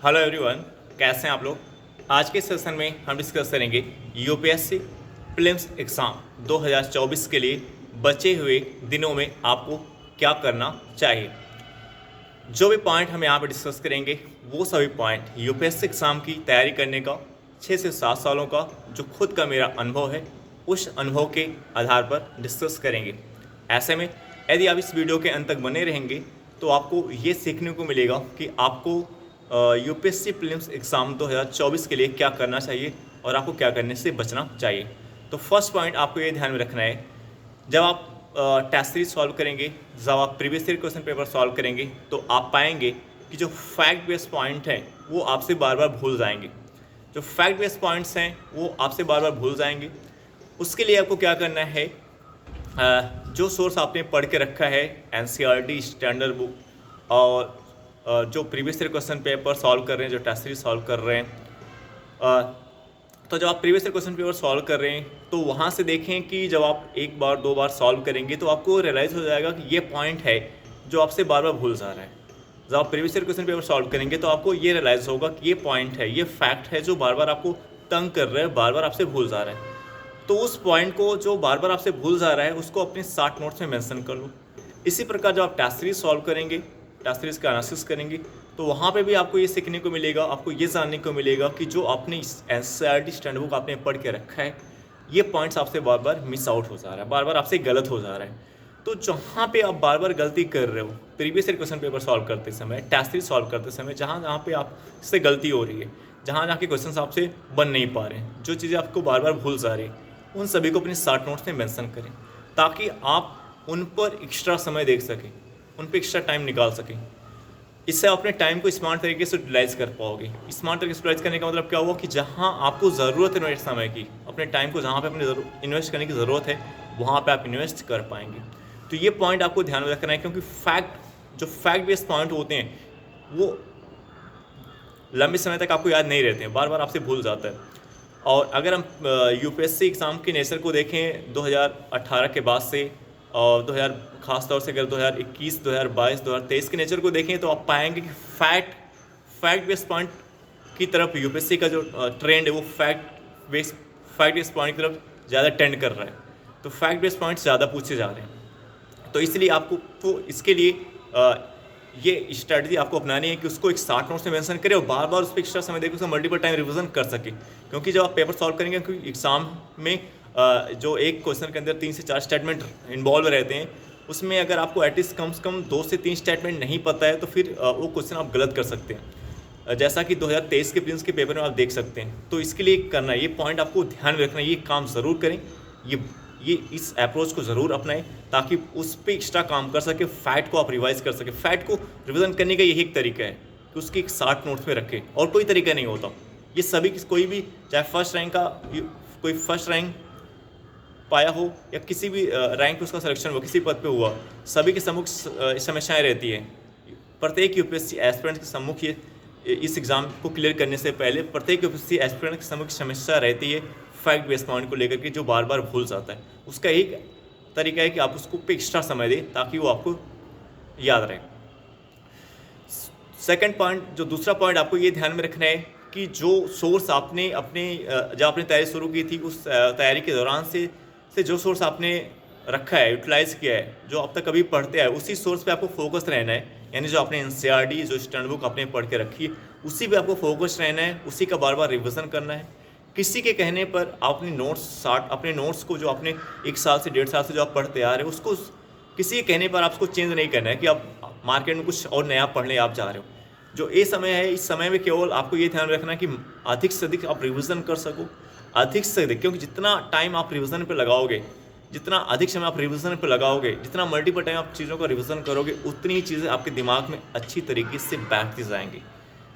Hello everyone, कैसे हैं आप लोग। आज के सेशन में हम डिस्कस करेंगे यूपीएससी प्रीलिम्स एग्ज़ाम 2024 के लिए बचे हुए दिनों में आपको क्या करना चाहिए। जो भी पॉइंट हम यहाँ पर डिस्कस करेंगे वो सभी पॉइंट यूपीएससी एग्ज़ाम की तैयारी करने का 6 से 7 सालों का जो खुद का मेरा अनुभव है उस अनुभव के आधार पर डिस्कस करेंगे। ऐसे में यदि आप इस वीडियो के अंत तक बने रहेंगे तो आपको ये सीखने को मिलेगा कि आपको यूपीएससी प्रीलिम्स एग्ज़ाम 2024 के लिए क्या करना चाहिए और आपको क्या करने से बचना चाहिए। तो फर्स्ट पॉइंट आपको ये ध्यान में रखना है, जब आप टेस्ट सीरीज सॉल्व करेंगे, जब आप previous year question paper solve करेंगे तो आप पाएंगे कि जो फैक्ट बेस्ड पॉइंट हैं वो आपसे बार बार भूल जाएंगे। जो फैक्ट बेस्ड पॉइंट्स हैं वो आपसे बार बार भूल जाएंगे। उसके लिए आपको क्या करना है, जो सोर्स आपने पढ़ के रखा है एनसीईआरटी स्टैंडर्ड बुक और जो previous year question paper solve कर रहे हैं, जो टेस्ट सीरीज सॉल्व कर रहे हैं, तो जब आप previous year question paper solve कर रहे हैं तो वहाँ से देखें कि जब आप एक बार दो बार सॉल्व करेंगे तो आपको रियलाइज़ हो जाएगा कि ये पॉइंट है जो आपसे बार बार भूल जा रहा है। जब आप previous year question paper solve करेंगे तो आपको ये रियलाइज़ होगा कि ये पॉइंट है, ये फैक्ट है जो बार बार आपको तंग कर रहा है, बार बार आपसे भूल जा रहा है। तो उस पॉइंट को जो बार बार आपसे भूल जा रहा है उसको अपने 60 नोट्स में मेंशन कर लो। इसी प्रकार जब आप टेस्ट सीरीज सॉल्व करेंगे, टेस्ट सीरीज का एनालिसिस करेंगे तो वहाँ पे भी आपको ये सीखने को मिलेगा, आपको ये जानने को मिलेगा कि जो आपने एनसीईआरटी स्टैंडर्ड बुक आपने पढ़ के रखा है ये पॉइंट्स आपसे बार बार मिस आउट हो जा रहा है, बार बार आपसे गलत हो जा रहा है। तो जहाँ पे आप बार बार गलती कर रहे हो previous year question paper solve करते समय, टेस्ट सीरीज सॉल्व करते समय, जहाँ जहाँ पे आपसे गलती हो रही है, जहाँ जहाँ के क्वेश्चन आपसे बन नहीं पा रहे हैं, जो चीज़ें आपको बार बार भूल जा रही है, उन सभी को अपने 60 नोट्स में मेंशन करें ताकि आप उन पर एक्स्ट्रा समय देख सकें, उन पर एक्स्ट्रा टाइम निकाल सकें। इससे आप अपने टाइम को स्मार्ट तरीके से यूटिलाइज़ कर पाओगे। स्मार्ट तरीके से यूटिलाइज़ करने का मतलब क्या हुआ कि जहाँ आपको ज़रूरत है इन्वेस्ट समय की, अपने टाइम को जहाँ पे अपने इन्वेस्ट करने की ज़रूरत है वहाँ पे आप इन्वेस्ट कर पाएंगे। तो ये पॉइंट आपको ध्यान में रखना है क्योंकि जो फैक्ट बेस्ड पॉइंट होते हैं वो लंबे समय तक आपको याद नहीं रहते हैं, बार बार आपसे भूल जाता है। और अगर हम यूपीएससी एग्ज़ाम के नेचर को देखें 2018 के बाद से और 2000 खास तौर से अगर 2021, 2022, 2023 के नेचर को देखें तो आप पाएंगे कि फैक्ट बेस्ड पॉइंट की तरफ यूपीएससी का जो ट्रेंड है वो फैक्ट बेस्ड पॉइंट की तरफ ज़्यादा टेंड कर रहा है। तो फैक्ट बेस्ड पॉइंट्स ज़्यादा पूछे जा रहे हैं। तो इसलिए आपको तो इसके लिए ये स्ट्रैटेजी आपको अपनानी है कि उसको एक 60 नोट्स में मेंशन करें और बार बार उस पर एक्स्ट्रा समय देकर उसका मल्टीपल टाइम रिवीजन कर सके। क्योंकि जब आप पेपर सॉल्व करेंगे, क्योंकि एग्ज़ाम में जो एक क्वेश्चन के अंदर 3 से 4 स्टेटमेंट इन्वॉल्व रहते हैं, उसमें अगर आपको एटलीस्ट कम से कम 2 से 3 स्टेटमेंट नहीं पता है तो फिर वो क्वेश्चन आप गलत कर सकते हैं, जैसा कि 2023 के प्रीलिम्स के पेपर में आप देख सकते हैं। तो इसके लिए करना है, ये पॉइंट आपको ध्यान में रखना है, ये काम ज़रूर करें, ये इस अप्रोच को ज़रूर अपनाएं ताकि उस पर एक्स्ट्रा काम कर सके, फैक्ट को आप रिवाइज कर सके। फैक्ट को रिविज़न करने का यही एक तरीका है कि उसकी एक 60 नोट्स में रखें और कोई तरीका नहीं होता। ये सभी कोई भी चाहे कोई फर्स्ट रैंक पाया हो या किसी भी रैंक पे उसका सिलेक्शन हुआ, किसी पद पे हुआ, सभी के सम्मुख समस्याएं रहती हैं। प्रत्येक यूपीएससी एस्पिरेंट के सम्मुख इस एग्ज़ाम को क्लियर करने से पहले प्रत्येक यूपीएससी एस्पिरेंट के सम्मुख समस्या रहती है फैक्ट बेस्ड पॉइंट को लेकर के, जो बार बार भूल जाता है। उसका एक तरीका है कि आप उसको पे एक्स्ट्रा समय दें ताकि वो आपको याद रहे। सेकंड पॉइंट, जो दूसरा पॉइंट आपको ये ध्यान में रखना है कि जो सोर्स आपने जब आपने तैयारी शुरू की थी उस तैयारी के दौरान से जो सोर्स आपने रखा है, यूटिलाइज़ किया है, जो अब तक कभी पढ़ते आए, उसी सोर्स पे आपको फोकस रहना है। यानी जो आपने एनसीईआरटी जो स्टैंडर्ड बुक आपने पढ़ के रखी है उसी पे आपको फोकस रहना है, उसी का बार बार रिविज़न करना है। किसी के कहने पर अपने नोट्स को जो आपने 1 साल से 1.5 साल से जो आप पढ़ते आ रहे हो उसको किसी के कहने पर आपको चेंज नहीं करना है कि आप मार्केट में कुछ और नया पढ़ने आप जा रहे हो। जो ये समय है, इस समय में केवल आपको ये ध्यान रखना है कि अधिक से अधिक आप रिविज़न कर सको, अधिक से अधिक, क्योंकि जितना टाइम आप रिवीजन पे लगाओगे, जितना अधिक समय आप रिवीजन पे लगाओगे, जितना मल्टीपल टाइम आप चीज़ों का रिवीजन करोगे, उतनी ही चीज़ें आपके दिमाग में अच्छी तरीके से बैठती जाएंगी।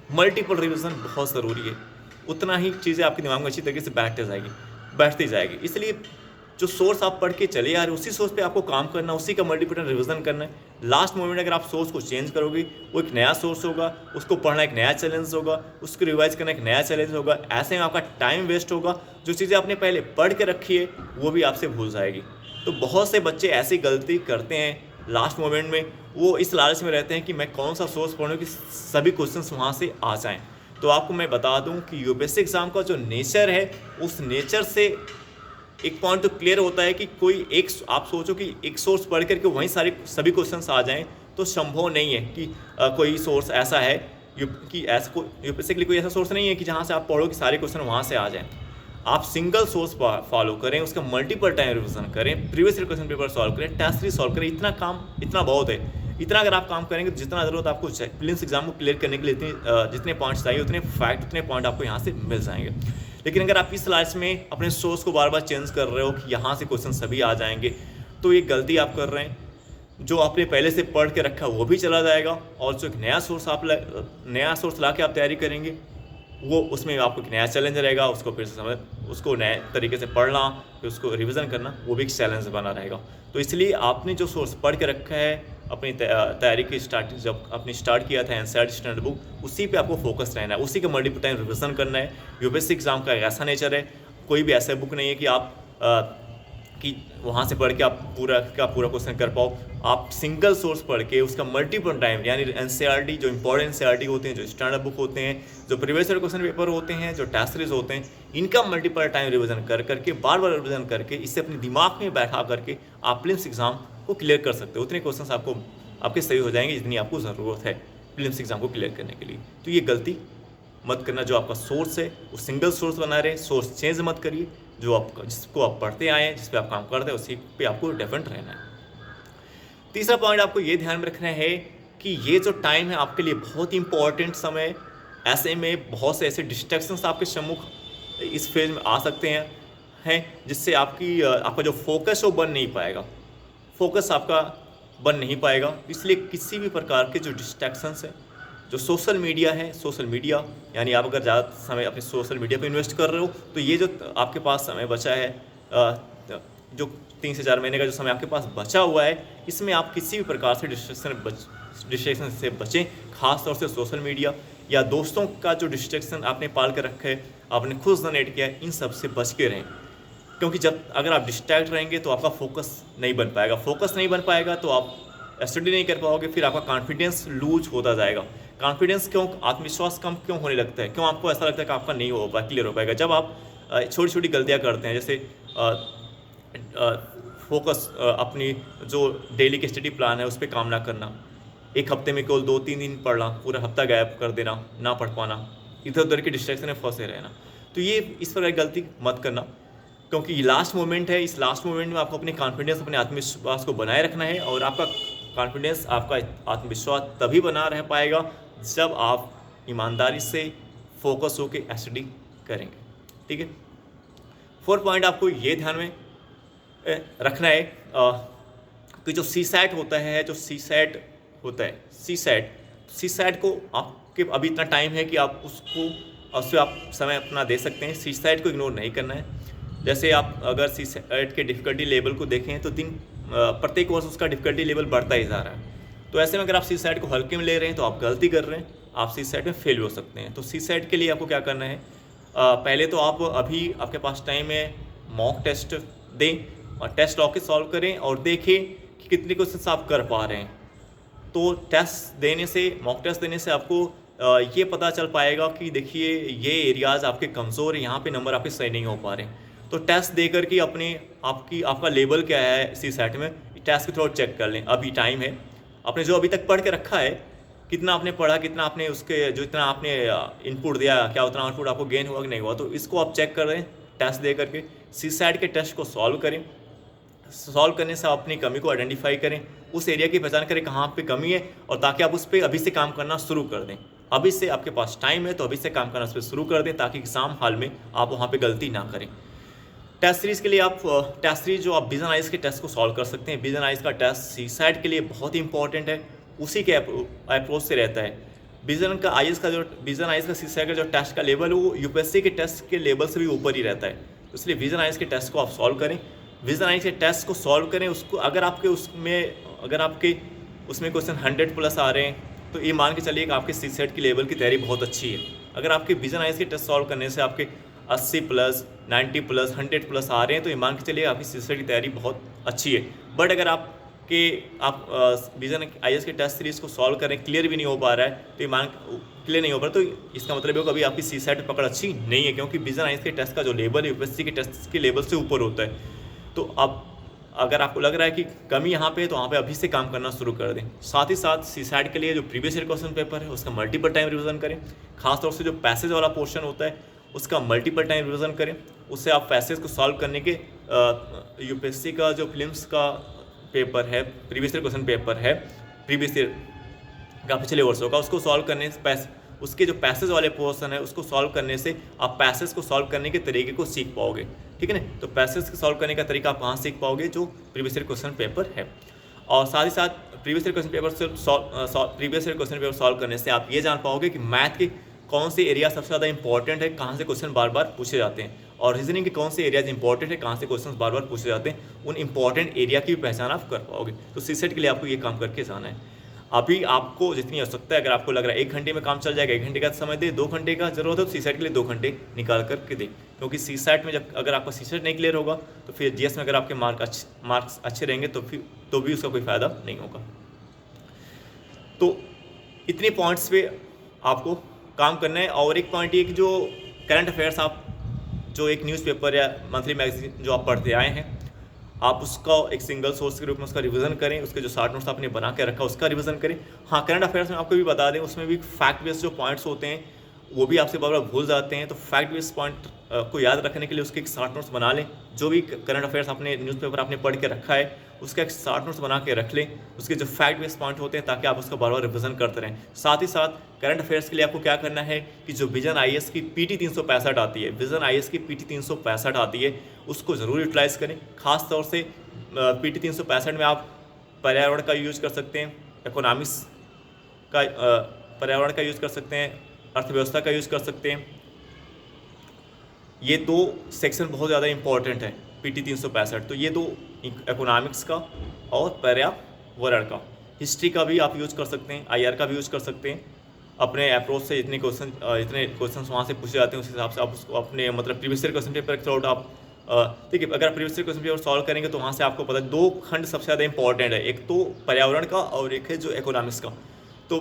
मल्टीपल रिवीजन बहुत ज़रूरी है, उतना ही चीज़ें आपके दिमाग में अच्छी तरीके से बैठती जाएगी। इसलिए जो सोर्स आप पढ़ के चले आ रहे उसी सोर्स पे आपको काम करना, उसी का मल्टीपल रिवीजन करना है। लास्ट मोमेंट अगर आप सोर्स को चेंज करोगे, वो एक नया सोर्स होगा, उसको पढ़ना एक नया चैलेंज होगा, उसको रिवाइज करना एक नया चैलेंज होगा। ऐसे में आपका टाइम वेस्ट होगा, जो चीज़ें आपने पहले पढ़ के रखी है वो भी आपसे भूल जाएगी। तो बहुत से बच्चे ऐसी गलती करते हैं लास्ट मोमेंट में वो इस लालच में रहते हैं कि मैं कौन सा सोर्स पढ़ूँ कि सभी क्वेश्चंस वहाँ से आ जाएं। तो आपको मैं बता दूं कि यूपीएससी एग्ज़ाम का जो नेचर है, उस नेचर से एक पॉइंट तो क्लियर होता है कि कोई एक, आप सोचो कि एक सोर्स पढ़ करके वहीं सभी क्वेश्चंस आ जाएं, तो संभव नहीं है कि कोई सोर्स ऐसा है कि ऐसा यूपीएससी के लिए कोई ऐसा सोर्स नहीं है कि जहाँ से आप पढ़ो कि सारे क्वेश्चन वहाँ से आ जाएँ। आप सिंगल सोर्स फॉलो करें, उसका मल्टीपल टाइम रिविजन करें, previous year question paper solve करें, टेस्ट सीरीज सॉल्व करें। इतना बहुत है। इतना अगर आप काम करेंगे तो जितना ज़रूरत आपको प्रीलिम्स एग्जाम को क्लियर करने के लिए जितने पॉइंट्स चाहिए उतने पॉइंट आपको यहाँ से मिल जाएंगे। लेकिन अगर आप इस लालच में अपने सोर्स को बार बार चेंज कर रहे हो कि यहाँ से क्वेश्चन सभी आ जाएंगे, तो ये गलती आप कर रहे हैं। जो आपने पहले से पढ़ के रखा वो भी चला जाएगा, और जो एक नया सोर्स ला के आप तैयारी करेंगे, वो उसमें आपको एक नया चैलेंज रहेगा। उसको फिर से उसको नए तरीके से पढ़ना, फिर उसको रिवीजन करना, वो भी एक चैलेंज बना रहेगा। तो इसलिए आपने जो सोर्स पढ़ के रखा है, अपनी तैयारी की स्टार्टिंग जब आपने स्टार्ट किया था एनसीईआरटी स्टैंडर्ड बुक, उसी पे आपको फोकस रहना है, उसी का मल्टीपल टाइम रिवीजन करना है। यूपीएससी एग्जाम का ऐसा नेचर है, कोई भी ऐसा बुक नहीं है कि आप कि वहाँ से पढ़ के आप पूरा क्वेश्चन कर पाओ। आप सिंगल सोर्स पढ़ के उसका मल्टीपल टाइम, यानी एनसीईआरटी जो इंपॉर्टेंट एनसीईआरटी होते हैं, जो स्टैंडर्ड बुक होते हैं, जो प्रीवियस ईयर क्वेश्चन पेपर होते हैं, जो टेस्ट सीरीज होते हैं, इनका मल्टीपल टाइम रिवीजन करके बार बार रिवीजन करके इससे अपने दिमाग में बैठा करके आप प्रीलिम्स एग्जाम को क्लियर कर सकते हो। उतने क्वेश्चन आपके सही हो जाएंगे जितनी आपको ज़रूरत है प्रीलिम्स एग्जाम को क्लियर करने के लिए। तो ये गलती मत करना। जो आपका सोर्स है वो सिंगल सोर्स बना रहे, सोर्स चेंज मत करिए। जो आपका जिसको आप पढ़ते आए हैं, जिस पे आप काम करते हैं, उसी पे आपको डिपेंड रहना है। तीसरा पॉइंट आपको ये ध्यान में रखना है कि ये जो टाइम है आपके लिए बहुत इंपॉर्टेंट समय। ऐसे में बहुत से ऐसे डिस्ट्रैक्शंस आपके सम्मुख इस फेज में आ सकते हैं जिससे आपका जो फोकस है वो बन नहीं पाएगा। इसलिए किसी भी प्रकार के जो डिस्ट्रैक्शंस हैं, जो सोशल मीडिया यानी आप अगर ज़्यादा समय अपने सोशल मीडिया पे इन्वेस्ट कर रहे हो, तो ये जो आपके पास समय बचा है, जो 3 से 4 महीने का जो समय आपके पास बचा हुआ है, इसमें आप किसी भी प्रकार से डिस्ट्रैक्शन से बचें। खास तौर से सोशल मीडिया या दोस्तों का जो डिस्ट्रैक्शन आपने पाल कर रखा है, आपने खुद जनरेट किया है, इन सब से बच के रहें। क्योंकि अगर आप डिस्ट्रैक्ट रहेंगे तो आपका फोकस नहीं बन पाएगा, तो आप स्टडी नहीं कर पाओगे, फिर आपका कॉन्फिडेंस लूज होता जाएगा। कॉन्फिडेंस क्यों, आत्मविश्वास कम क्यों होने लगता है, क्यों आपको ऐसा लगता है कि आपका नहीं हो पाएगा, क्लियर हो पाएगा? जब आप छोटी छोटी गलतियां करते हैं, जैसे फोकस अपनी जो डेली की स्टडी प्लान है उस पर काम ना करना, एक हफ्ते में केवल 2-3 दिन पढ़ना, पूरा हफ्ता गैप कर देना, ना पढ़ पाना, इधर उधर के डिस्ट्रैक्शन में फंसे रहना। तो ये इस प्रकार की गलती मत करना, क्योंकि ये लास्ट मोमेंट है। इस लास्ट मोमेंट में आपको अपने कॉन्फिडेंस, अपने आत्मविश्वास को बनाए रखना है। और आपका कॉन्फिडेंस, आपका आत्मविश्वास तभी बना रह पाएगा जब आप ईमानदारी से फोकस होकर स्टडी करेंगे। ठीक है। 4 पॉइंट आपको ये ध्यान में रखना है कि जो सीसैट होता है, सीसैट को आपके अभी इतना टाइम है कि आप उससे आप समय अपना दे सकते हैं। सीसैट को इग्नोर नहीं करना है। जैसे आप अगर सीसैट के डिफ़िकल्टी लेवल को देखें तो प्रत्येक वर्ष उसका डिफ़िकल्टी लेवल बढ़ता ही जा रहा है। तो ऐसे में अगर आप सीसैट को हल्के में ले रहे हैं तो आप गलती कर रहे हैं, आप सीसैट में फेल हो सकते हैं। तो सीसैट के लिए आपको क्या करना है, पहले तो आप अभी आपके पास टाइम है, मॉक टेस्ट दें और टेस्ट लॉ के सॉल्व करें और देखें कि कितने क्वेश्चन आप कर पा रहे हैं। तो मॉक टेस्ट देने से आपको ये पता चल पाएगा कि देखिए ये एरियाज़ आपके कमज़ोर हैं, यहाँ पे नंबर आपके सही नहीं हो पा रहे हैं। तो टेस्ट दे करके आपका लेवल क्या है सीसैट में, टेस्ट के थ्रू चेक कर लें। अभी टाइम है, आपने जो अभी तक पढ़ के रखा है, कितना आपने पढ़ा, कितना आपने जितना आपने इनपुट दिया, क्या उतना आउटपुट आपको गेन हुआ कि नहीं हुआ, तो इसको आप चेक कर रहे हैं टेस्ट दे करके। सीसैट के टेस्ट को सॉल्व करें। सॉल्व करने से आप अपनी कमी को आइडेंटिफाई करें, उस एरिया की पहचान करें कहाँ पे कमी है, और ताकि आप उस पर अभी से काम करना शुरू कर दें। अभी से आपके पास टाइम है तो अभी से काम करना उस पर शुरू कर दें, ताकि एग्जाम हाल में आप वहाँ पे गलती ना करें। टेस्ट सीरीज़ के लिए आप टेस्ट सीरीज जो आप विजन आइज के टेस्ट को सॉल्व कर सकते हैं। विजन आइज का टेस्ट सीसैट के लिए बहुत ही इंपॉर्टेंट है, उसी के अप्रोच से रहता है। विजन आइज का सीसैट का जो टेस्ट का लेवल है वो यूपीएससी के टेस्ट के लेवल से भी ऊपर ही रहता है। तो इसलिए विजन आइज के टेस्ट को आप सॉल्व करें। विजन आइज के टेस्ट को सॉल्व करें, उसको अगर आपके उसमें क्वेश्चन 100+ आ रहे हैं तो ये मान के चलिए कि आपके सीसैट की लेवल की तैयारी बहुत अच्छी है। अगर आपके विजन आइज के टेस्ट सॉल्व करने से आपके 80+, 90+, 100+ आ रहे हैं तो ये मान के चलिए आपकी सीसैट की तैयारी बहुत अच्छी है। बट अगर आप कि आप विजन IAS के टेस्ट सीरीज को सॉल्व करें, क्लियर भी नहीं हो पा रहा है, तो ये मान क्लियर नहीं हो पा रहा, तो इसका मतलब है कभी आपकी CSAT पे पकड़ अच्छी नहीं है, क्योंकि विजन IAS के टेस्ट का जो लेवल है UPSC के टेस्ट के लेवल से ऊपर होता है। तो अब अगर आपको लग रहा है कि कमी यहाँ पे है, तो वहाँ पे अभी से काम करना शुरू कर दें। साथ ही साथ CSAT के लिए जो प्रीवियस ईयर क्वेश्चन पेपर है उसका मल्टीपल टाइम रिवीजन करें। खासतौर से जो पैसेज वाला पोर्शन होता है उसका मल्टीपल टाइम रिवीजन करें। उससे आप पैसेज को सॉल्व करने के UPSC का जो फिल्म्स का पेपर है, प्रीवियस ईयर क्वेश्चन पेपर है, प्रीवियस ईयर का पिछले वर्षों का, उसको सॉल्व करने से उसके जो पैसेज वाले पोर्शन है उसको सॉल्व करने से आप पैसेज को सॉल्व करने के तरीके को सीख पाओगे। ठीक है ना, तो पैसेज को सॉल्व करने का तरीका आप वहाँ सीख पाओगे जो प्रीवियस ईयर क्वेश्चन पेपर है। और साथ ही साथ previous year question paper solve करने से आप ये जान पाओगे कि मैथ के कौन से एरिया सबसे ज़्यादा इंपॉर्टेंट है, कहाँ से क्वेश्चन बार बार पूछे जाते हैं, और रीजनिंग के कौन से एरियाज इंपॉर्टेंट है, कहाँ से क्वेश्चन बार बार पूछे जाते हैं, उन इंपॉर्टेंट एरिया की भी पहचान आप कर पाओगे। तो CSAT के लिए आपको ये काम करके जाना है। अभी आपको जितनी आवश्यकता है, अगर आपको लग रहा है 1 घंटे में काम चल जाएगा, 1 घंटे का समय दे, 2 घंटे का जरूरत है तो CSAT के लिए 2 घंटे निकाल करके दे, क्योंकि CSAT में जब अगर आपका CSAT नहीं क्लियर होगा तो फिर GS में अगर आपके मार्क्स अच्छे रहेंगे तो भी उसका कोई फ़ायदा नहीं होगा। तो इतने पॉइंट्स पे आपको काम करना है। और एक पॉइंट ये कि जो करंट अफेयर्स आप जो एक न्यूज़पेपर या मंथली मैगजीन जो आप पढ़ते आए हैं, आप उसका एक सिंगल सोर्स के रूप में उसका रिवीजन करें, उसके जो शार्ट नोट्स आपने बना के रखा उसका रिवीजन करें। हाँ, करंट अफेयर्स में आपको भी बता दें, उसमें भी फैक्ट बेस्ड जो पॉइंट्स होते हैं वो भी आपसे बार बार भूल जाते हैं, तो फैक्ट बेस्ड पॉइंट को याद रखने के लिए उसके एक शार्ट नोट्स बना लें। जो भी करंट अफेयर्स आपने न्यूज़पेपर आपने पढ़ के रखा है उसका एक शार्ट नोट्स बना के रख लें, उसके जो फैक्ट बेस्ड पॉइंट होते हैं, ताकि आप उसका बार बार रिवीजन करते रहें। साथ ही साथ करंट अफेयर्स के लिए आपको क्या करना है कि जो विजन IAS की PT 365 आती है, विजन IAS की PT 365 आती है, उसको ज़रूर यूटिलाइज़ करें। खास तौर से PT 365 में आप पर्यावरण का यूज कर सकते हैं, इकोनॉमिक्स का पर्यावरण का यूज कर सकते हैं, अर्थव्यवस्था का यूज कर सकते हैं। ये 2 सेक्शन बहुत ज़्यादा इंपॉर्टेंट है PT 365। तो ये 2 इकोनॉमिक्स का और पर्यावरण का, हिस्ट्री का भी आप यूज कर सकते हैं, IR का भी यूज कर सकते हैं। अपने अप्रोच से इतने क्वेश्चन वहाँ से पूछे जाते हैं, उस हिसाब से आप उसको अपने मतलब प्रीवियस ईयर क्वेश्चन पेपर के थ्रू आप ठीक है, अगर previous year question paper solve करेंगे तो वहाँ से आपको पता है 2 खंड सबसे ज़्यादा इंपॉर्टेंट है, एक तो पर्यावरण का और एक है जो इकोनॉमिक्स का। तो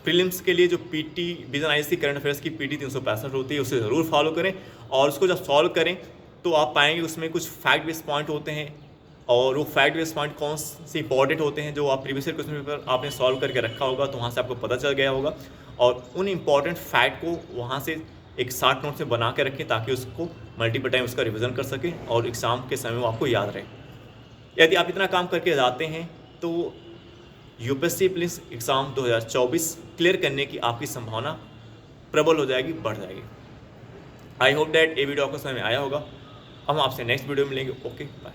प्रीलिम्स के लिए जो विजन IAS की करंट अफेयर्स की PT 365 होती है उसे ज़रूर फॉलो करें, और उसको जब सॉल्व करें तो आप पाएंगे उसमें कुछ फैक्ट बेस्ड पॉइंट होते हैं, और वो फैक्ट बेस्ड पॉइंट कौन से इंपॉर्टेंट होते हैं जो आप प्रीवियस ईयर क्वेश्चन पेपर आपने सॉल्व करके रखा होगा, तो वहाँ से आपको पता चल गया होगा। और उन इंपॉर्टेंट फैक्ट को वहाँ से एक शार्ट नोट से बना के रखें, ताकि उसको मल्टीपल टाइम उसका रिवीजन कर सकें और एग्ज़ाम के समय वो आपको याद रहे। यदि आप इतना काम करके जाते हैं तो UPSC प्रीलिम्स एग्ज़ाम 2024 क्लियर करने की आपकी संभावना प्रबल हो जाएगी, बढ़ जाएगी। आई होप डैट ये वीडियो आपको समझ में आया होगा। हम आपसे नेक्स्ट वीडियो में मिलेंगे। Okay, bye.